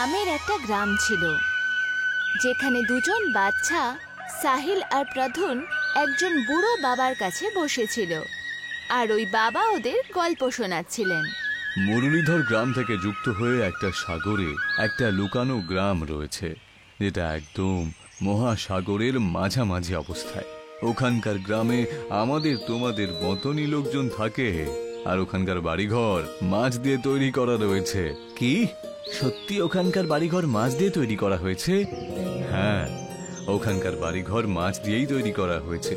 নামের একটা গ্রাম ছিল, যেখানে দুজন বাচ্চা সাহিল আর প্রধুন একজন বুড়ো বাবার কাছে বসেছিল, আর ওই বাবা ওদের গল্প শোনাচ্ছিলেন। মুরলীধর গ্রাম থেকে যুক্ত হয়ে একটা সাগরে একটা লুকানো গ্রাম রয়েছে, যেটা একদম মহাসাগরের মাঝামাঝি অবস্থায়। ওখানকার গ্রামে আমাদের তোমাদের মতনই লোকজন থাকে, আর ওখানকার বাড়িঘর মাছ দিয়ে তৈরি করা রয়েছে। কি সত্যি ওখানকার বাড়িঘর মাছ দিয়ে তৈরি করা হয়েছে? হ্যাঁ, ওখানকার বাড়িঘর মাছ দিয়েই তৈরি করা হয়েছে।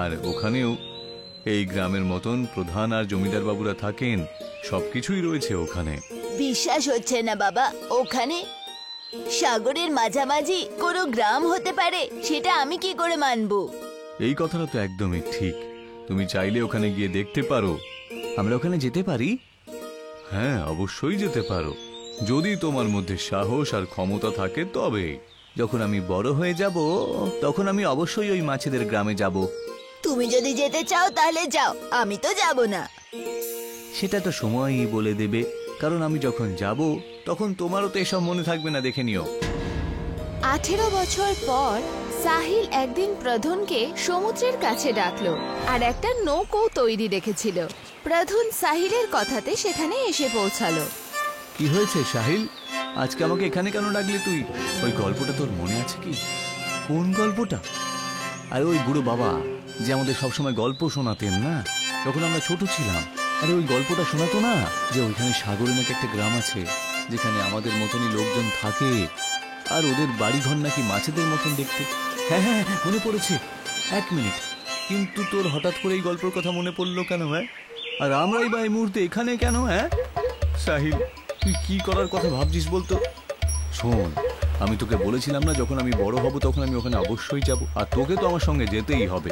আর ওখানেও এই গ্রামের মতন প্রধান আর জমিদার বাবুরা থাকেন, সবকিছুই রয়েছে ওখানে। বিশ্বাস হচ্ছে না বাবা, ওখানে সাগরের মাঝামাঝি কোনো গ্রাম হতে পারে, সেটা আমি কি করে মানবো? এই কথাটা তো একদমই ঠিক। তুমি চাইলে ওখানে গিয়ে দেখতে পারো। আমরা ওখানে যেতে পারি? হ্যাঁ, অবশ্যই যেতে পারো, যদি তোমার মধ্যে সাহস আর ক্ষমতা থাকে তবে। যখন আমি বড় হয়ে যাব তখন আমি অবশ্যই ওই মাছেদের গ্রামে যাব। তুমি যদি যেতে চাও তাহলে যাও, আমি তো যাব না। সেটা তো সময়ই বলে দেবে, কারণ আমি যখন যাব তখন তোমারও তো এসব মনে থাকবে না, দেখে নিও। 18 বছর পর সাহিল একদিন প্রধুনকে সমুদ্রের কাছে ডাকলো, আর একটা নৌকো তৈরি রেখেছিল। প্রধুন সাহিলের কথাতে সেখানে এসে পৌঁছালো। কি হয়েছে সাহিল, আজকে আমাকে এখানে কেন ডাকলি তুই? ওই গল্পটা তোর মনে আছে কি? কোন গল্পটা? আরে ওই বুড়ো বাবা যে আমাদের সবসময় গল্প শোনাতেন না, যখন আমরা ছোট ছিলাম। আরে ওই গল্পটা শোনাতো না, যে ওইখানে সাগরে নাকি একটা গ্রাম আছে, যেখানে আমাদের মতনই লোকজন থাকে, আর ওদের বাড়িঘর নাকি মাছেদের মতন দেখতে। হ্যাঁ হ্যাঁ, মনে পড়েছে। 1 মিনিট, কিন্তু তোর হঠাৎ করে এই গল্পের কথা মনে পড়লো কেন? হ্যাঁ, আর আমরাই বা এই মুহূর্তে এখানে কেন? হ্যাঁ সাহিল, তুই কি করার কথা ভাবছিস বলতো? শোন, আমি তোকে বলেছিলাম না, যখন আমি বড় হব তখন আমি ওখানে অবশ্যই যাব, আর তোকে তো আমার সঙ্গে যেতেই হবে।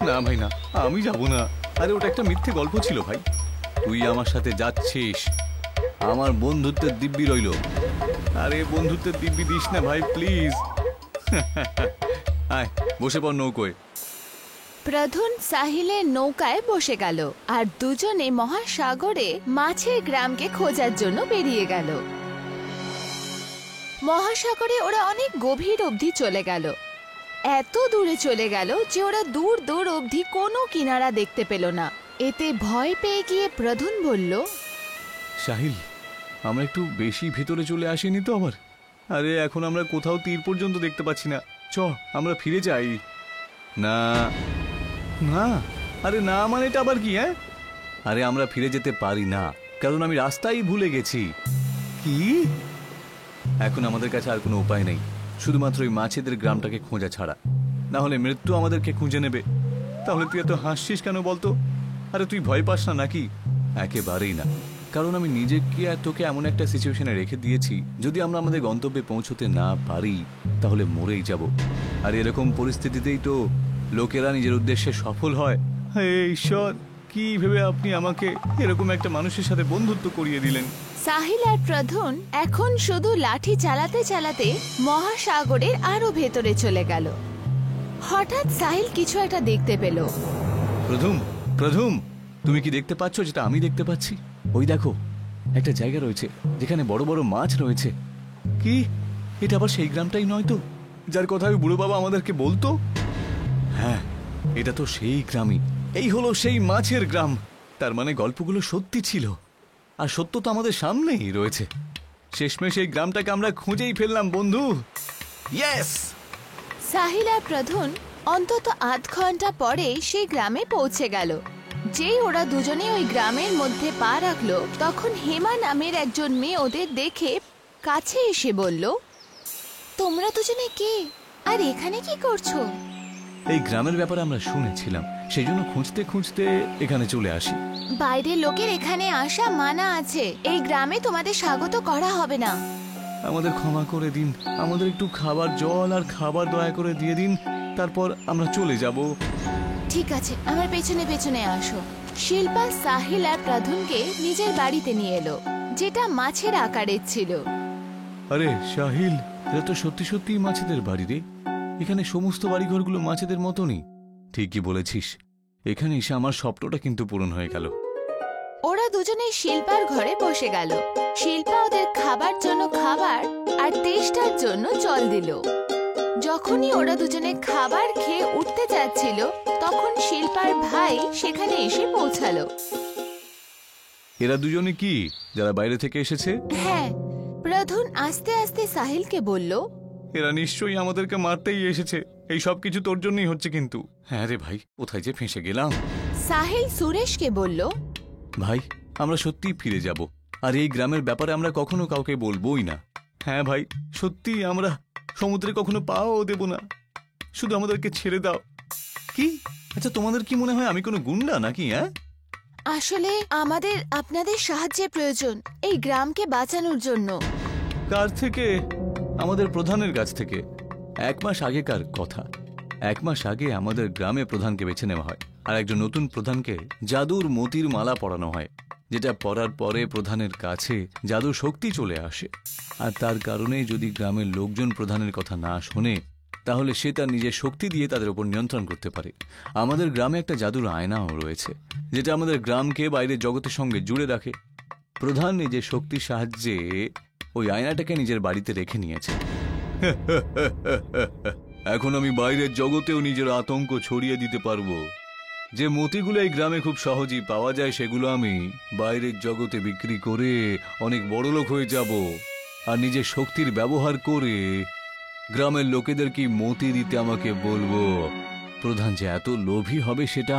না ভাই না, আমি যাব না। আরে ওটা একটা মিথ্যে গল্প ছিল ভাই। তুই আমার সাথে যাচ্ছিস, আমার বন্ধুত্বের দিব্যি রইল। আরে বন্ধুত্বের দিব্যি দিস না ভাই, প্লিজ। আয় বসে পড় নৌকোয়। প্রধুন সাহিলের নৌকায় বসে গেল, আর দুজনে মহাসাগরে মাছের গ্রামকে খোঁজার জন্য বেরিয়ে গেল। মহাসাগরে ওরা অনেক গভীর অবধি চলে গেল, এত দূরে চলে গেল যে ওরা দূর দূর অবধি কোনো কিনারা দেখতে পেল না। এতে ভয় পেয়ে গিয়ে প্রধুন বলল, সাহিল, আমরা একটু বেশি ভেতরে চলে আসিনি তো আবার? আরে এখন আমরা কোথাও তীর পর্যন্ত দেখতে পাচ্ছি না, চ আমরা ফিরে যাই। না না, আরে না মানে এটা আবার কি? হ্যাঁ, আরে আমরা ফিরে যেতে পারি না, কারণ আমি রাস্তাই ভুলে গেছি। কি? এখন আমাদের কাছে আর কোনো উপায় নেই, শুধুমাত্র ওই মাছেদের গ্রামটাকে খোঁজা ছাড়া, না হলে মৃত্যু আমাদেরকে খুঁজে নেবে। তাহলে তুই এত হাসছিস কেন বলতো? আরে তুই ভয় পাস না নাকি? একেবারেই না, কারণ আমি নিজেকে আর তোকে এমন একটা সিচুয়েশনে রেখে দিয়েছি, যদি আমরা আমাদের গন্তব্যে পৌঁছতে না পারি তাহলে মরেই যাব। আর এরকম পরিস্থিতিতেই তো লোকেরা নিজের উদ্দেশ্যে সফল হয়। হে ঈশ্বর, কি ভেবে আপনি আমাকে এরকম একটা মানুষের সাথে বন্ধুত্ব করিয়ে দিলেন? সাহিল আর প্রধুন এখন শুধু লাঠি চালাতে চালাতে মহাসাগরের আরো ভেতরে চলে গেল। হঠাৎ সাহিল কিছু একটা দেখতে পেল। প্রথম, তুমি কি দেখতে পাচ্ছ যেটা আমি দেখতে পাচ্ছি? ওই দেখো, একটা জায়গা রয়েছে যেখানে বড় বড় মাছ রয়েছে। কি এটা আবার সেই গ্রামটাই নয় তো, যার কথা ওই বুড়ো বাবা আমাদেরকে বলতো? হ্যাঁ, এটা তো সেই গ্রামই। এই হলো সেই মাছের গ্রাম। তার মানে গল্পগুলো সত্যি ছিল, আর সত্য তো আমাদের সামনেই রয়েছে। শেষমেশ এই গ্রামটাকে আমরা খুঁজেই ফেললাম বন্ধু। ইয়েস! সাহিল আর প্রধুন অন্তত আধ ঘন্টা পরে সেই গ্রামে পৌঁছে গেল। যেই ওরা দুজনে ওই গ্রামের মধ্যে পা রাখলো, তখন হেমা নামের একজন মেয়ে ওদের দেখে কাছে এসে বলল, তোমরা দুজনে কে, আর এখানে কি করছো? এই গ্রামের ব্যাপারে আমরা শুনেছিলাম, সেই জন্য খুঁজতে খুঁজতে এখানে চলে আসি। বাইরের লোকের এখানে আসা মানা আছে, এই গ্রামে তোমাদের স্বাগত করা হবে না। আমাদের ক্ষমা করে দিন, আমাদের একটু খাবার, জল আর খাবার দয়া করে দিয়ে দিন, তারপর আমরা চলে যাব। ঠিক আছে, আমার পেছনে পেছনে আসো। শিল্পা সাহিল আর প্রধুনকে নিজের বাড়িতে নিয়ে এলো, যেটা মাছের আকারের ছিল। আরে সাহিল, এটা তো সত্যি সত্যি মাছেদের বাড়ি রে। এখানে সমস্ত বাড়িঘরগুলো মাছেদের মতনই। ঠিকই বলেছিস, এখানে এসে আমার স্বপ্নটা কিন্তু পূরণ হয়ে গেল। ওরা দুজনেই শিল্পার ঘরে বসে গেল। শিল্পা ওদের খাবার জন্য খাবার আর তেষ্টার জন্য জল দিল। যখনই ওরা দুজনে খাবার খেয়ে উঠতে যাচ্ছিল, তখন শিল্পার ভাই সেখানে এসে পৌঁছালো। এরা দুজনে কি যারা বাইরে থেকে এসেছে? হ্যাঁ, প্রধান আস্তে আস্তে সাহিলকে বলল, এরা নিশ্চয়ই আমাদেরকে মারতেই এসেছে। এই সব কিছু তোর জন্যই হচ্ছে। কিন্তু হ্যাঁ রে ভাই, কোথায় যে ফেঁসে গেলাম। সাহিল সুরেশকে বলল, ভাই, আমরা সত্যিই ফিরে যাব, আর এই গ্রামের ব্যাপারে আমরা কখনো কাউকে বলবোই না। হ্যাঁ ভাই, সত্যি আমরা সমুদ্রে কখনো পাও দেব না। শুধু আমাদেরকে ছেড়ে দাও। কি? আচ্ছা, তোমাদের কি মনে হয় আমি কোনো গুন্ডা নাকি? হ্যাঁ, আসলে আমাদের আপনাদের সাহায্যের প্রয়োজন এই গ্রামকে বাঁচানোর জন্য। কার থেকে? আমাদের প্রধানের কাছ থেকে। 1 মাস আগেকার কথা। 1 মাস আগে আমাদের গ্রামে প্রধানকে বেছে নেওয়া হয়, আর একজন নতুন প্রধানকে জাদুর মতির মালা পরানো হয়, যেটা পরার পরে প্রধানের কাছে জাদুর শক্তি চলে আসে। আর তার কারণে যদি গ্রামের লোকজন প্রধানের কথা না শোনে, তাহলে সে তার নিজের শক্তি দিয়ে তাদের উপর নিয়ন্ত্রণ করতে পারে। আমাদের গ্রামে একটা জাদুর আয়নাও রয়েছে, যেটা আমাদের গ্রামকে বাইরের জগতের সঙ্গে জুড়ে রাখে। প্রধান নিজের শক্তির সাহায্যে ওই আয়নাটাকে নিজের বাড়িতে রেখে নিয়েছে। এখন আমি বাইরের জগতেও নিজের আতঙ্ক ছড়িয়ে দিতে পারবো। যে মতিগুলো এই গ্রামে খুব সহজেই পাওয়া যায়, সেগুলো আমি বাইরের জগতে বিক্রি করে অনেক বড়লোক হয়ে যাব। আর নিজের শক্তির ব্যবহার করে গ্রামের লোকেদের কি মতি দিতে আমাকে বলবো। প্রধান যে এত লোভী হবে সেটা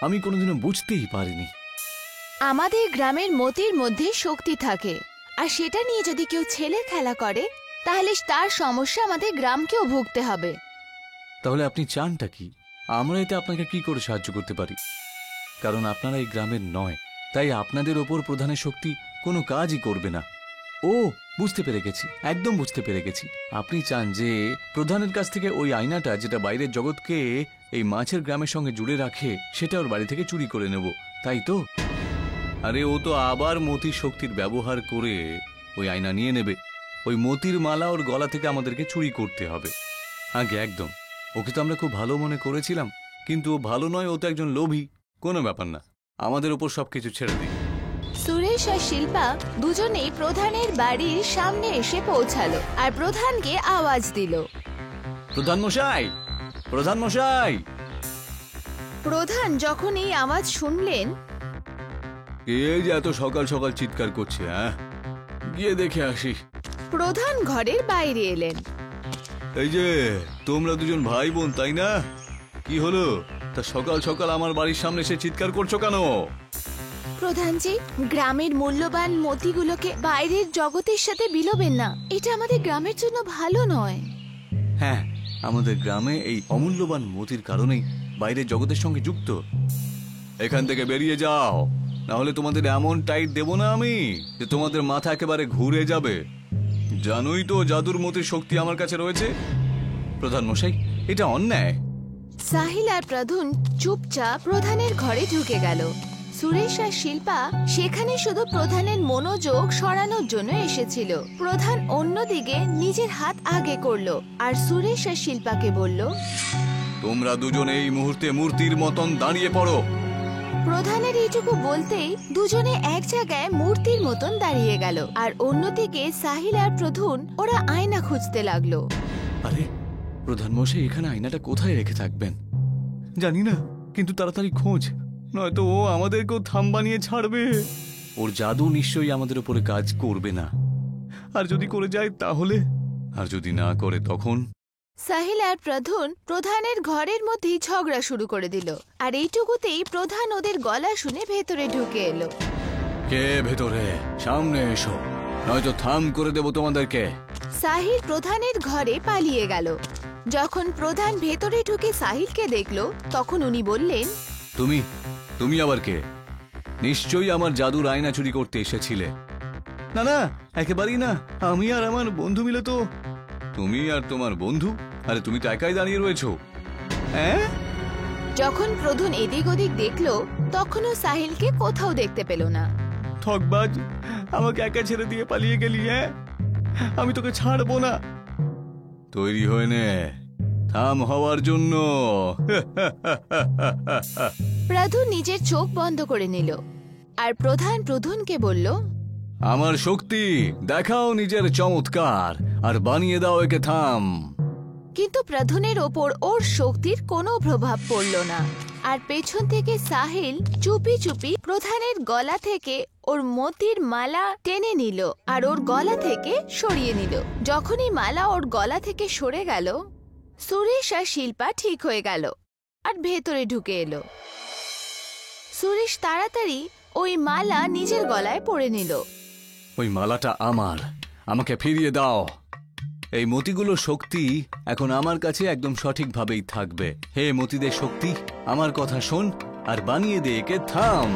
আমি কোনোদিনও বুঝতেই পারিনি। আমাদের গ্রামের মতির মধ্যে শক্তি থাকে, আর সেটা নিয়ে যদি কেউ ছেলে খেলা করে, তাহলে তার সমস্যা আমাদের গ্রামকেও ভুগতে হবে। তাহলে আপনি চানটা কি? আমরা এতে আপনাকে কি করে সাহায্য করতে পারি? কারণ আপনারা এই গ্রামের নয়, তাই আপনাদের ওপর প্রধানের শক্তি কোনো কাজই করবে না। ও, বুঝতে পেরে গেছি, একদম বুঝতে পেরে গেছি। আপনি চান যে প্রধানের কাছ থেকে ওই আয়নাটা, যেটা বাইরের জগৎকে এই মাছের গ্রামের সঙ্গে জুড়ে রাখে, সেটা ওর বাড়ি থেকে চুরি করে নেব, তাই তো? আরে, ও তো আবার মতির শক্তির ব্যবহার করে ওই আয়না নিয়ে নেবে। ওই মতির মালা ওর গলা থেকে আমাদেরকে চুরি করতে হবে। আগে একদম। ওকে তো আমরা খুব ভালো মনে করেছিলাম, কিন্তু ও ভালো নয়, ও তো একজন লোভী। কোনো ব্যাপার না, আমাদের উপর সবকিছু ছেড়ে দিই। সুরেশ আর শিল্পা দুজনেই প্রধানের বাড়ির সামনে এসে পৌঁছালো, আর প্রধানকে আওয়াজ দিল, প্রধান মশাই, প্রধান মশাই। প্রধান যখন এই আওয়াজ শুনলেন, এই যে এত সকাল সকাল চিৎকার করছে, হ্যাঁ, গিয়ে দেখে আসি। প্রধান ঘরের বাইরে এলেন। এই যে তোমরা দুজন ভাই বোন, তাই না? কি হলো? তা সকাল সকাল আমার বাড়ির সামনে এসে চিৎকার করছো কেন? প্রধানজি, গ্রামের মূল্যবান মতিগুলোকে বাইরের জগতের সাথে বিলোবেন না। এটা আমাদের গ্রামের জন্য ভালো নয়। হ্যাঁ, আমাদের গ্রামে এই অমূল্যবান মতির কারণেই বাইরের জগতের সঙ্গে যুক্ত। এখান থেকে বেরিয়ে যাও, না হলে তোমাদের এমন টাইট দেব না আমি যে তোমাদের মাথা একেবারে ঘুরে যাবে। জানোই তো জাদুর মতির শক্তি আমার কাছে রয়েছে। প্রধান মশাই, এটা অন্যায়। সাহিল আর প্রধান চুপচাপ প্রধানের ঘরে ঢুকে গেল। সুরেশ আর শিল্পা সেখানে শুধু প্রধানের মনোযোগ সরানোর জন্য এসেছিল। প্রধান অন্যদিকে নিজের হাত আগে করলো আর সুরেশ আর শিল্পাকে বলল, তোমরা দুজন এই মুহূর্তে মূর্তির মতন দাঁড়িয়ে পড়ো। প্রধানের এইটুকু বলতেই দুজনে এক জায়গায় মূর্তির মতন দাঁড়িয়ে গেল, আর অন্যদিকে সাহিল আর প্রধান ওরা আয়না খুঁজতে লাগলো। আরে, প্রধান মশাই এখানে আয়নাটা কোথায় রেখে থাকবেন জানি না, কিন্তু তাড়াতাড়ি খোঁজ, নয়তো ও আমাদেরকেও থাম বানিয়ে ছাড়বে। ওর জাদু নিশ্চয়ই আমাদের উপরে কাজ করবে না, আর যদি করে যায় তাহলে, আর যদি না করে তখন। সাহিল আর প্রধানের ঘরের মধ্যেই ঝগড়া শুরু করে দিল, আর এইটুকুতেই প্রধান ওদের গলা শুনে ভেতরে ঢুকে এলো। কে ভেতরে? সামনে এসো, নয়তো থাম করে দেব তোমাদেরকে। সাহিল প্রধানের ঘরে পালিয়ে গেল। যখন প্রধান ভেতরে ঢুকে সাহিলকে দেখলো, তখন উনি বললেন, তুমি তুমি আবার কে? নিশ্চয়ই আমার জাদুর আয়না চুরি করতে এসেছিলে। না না, একেবারেই না, আমি আর আমার বন্ধু মিলে তো। তুমি আর তোমার বন্ধু? আরে, তুমি তো একাই দাঁড়িয়ে রয়েছো। হ্যাঁ? যখন প্রধান এদিক ওদিক দেখলো, তখনও সাহিলকে কোথাও দেখতে পেল না। ঠকবাজ, আমাকে একা ছেড়ে দিয়ে পালিয়ে গেলি। হ্যাঁ, আমি তোকে ছাড়বো না। তৈরি হয়ে নে থাম হওয়ার জন্য। প্রধান নিজের চোখ বন্ধ করে নিল। আর প্রধান প্রধানকে বলল, আমার শক্তি দেখাও নিজের চমৎকার, আর বানিয়ে দাও একে থাম। কিন্তু প্রধানের ওপর ওর শক্তির কোনো প্রভাব পড়ল না। আর পেছন থেকে সাহিল চুপি চুপি প্রধানের গলা থেকে ওর মতির মালা টেনে নিল আর ওর গলা থেকে সরিয়ে নিল। যখনই মালা ওর গলা থেকে সরে গেল, সুরেশ আর শিল্পা ঠিক হয়ে গেল আর ভেতরে ঢুকে এলো। সুরেশ তাড়াতাড়ি ওই মালা নিজের গলায় পরে নিল। ওই মালাটা আমার, আমাকে ফিরিয়ে দাও। এই মতিগুলোর শক্তি এখন আমার কাছে একদম সঠিকভাবেই থাকবে। হে মতিদের শক্তি, আমার কথা শোন আর বানিয়ে দে একে থাম।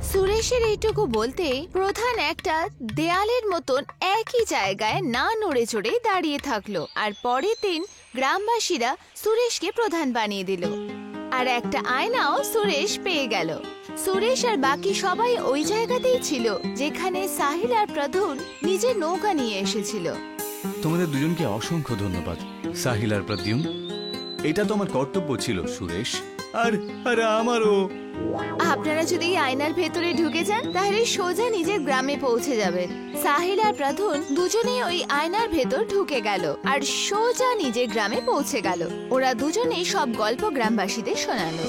সুরেশের এইটুকু বলতে প্রধান একটা দেয়ালের মতন একই জায়গায় না নড়ে চড়ে দাঁড়িয়ে থাকলো। আর পরের দিন গ্রামবাসীরা সুরেশকে প্রধান বানিয়ে দিল আর একটা আয়নাও সুরেশ পেয়ে গেল। সুরেশ আর বাকি সবাই ওই জায়গাতেই ছিল যেখানে সাহিল আর প্রধান নিজের নৌকা নিয়ে এসেছিল। তোমাদের দুজনকে অসংখ্য ধন্যবাদ, সাহিল আর প্রদ্যুম। এটা তো আমার কর্তব্য ছিল সুরেশ, আর আমারও। আপনারা যদি এই আয়নার ভেতরে ঢুকে যান তাহলে সোজা নিজের গ্রামে পৌঁছে যাবেন। সাহিল আর প্রধান দুজনেই ওই আয়নার ভেতর ঢুকে গেল আর সোজা নিজের গ্রামে পৌঁছে গেল। ওরা দুজনেই সব গল্প গ্রামবাসীদের শোনালো।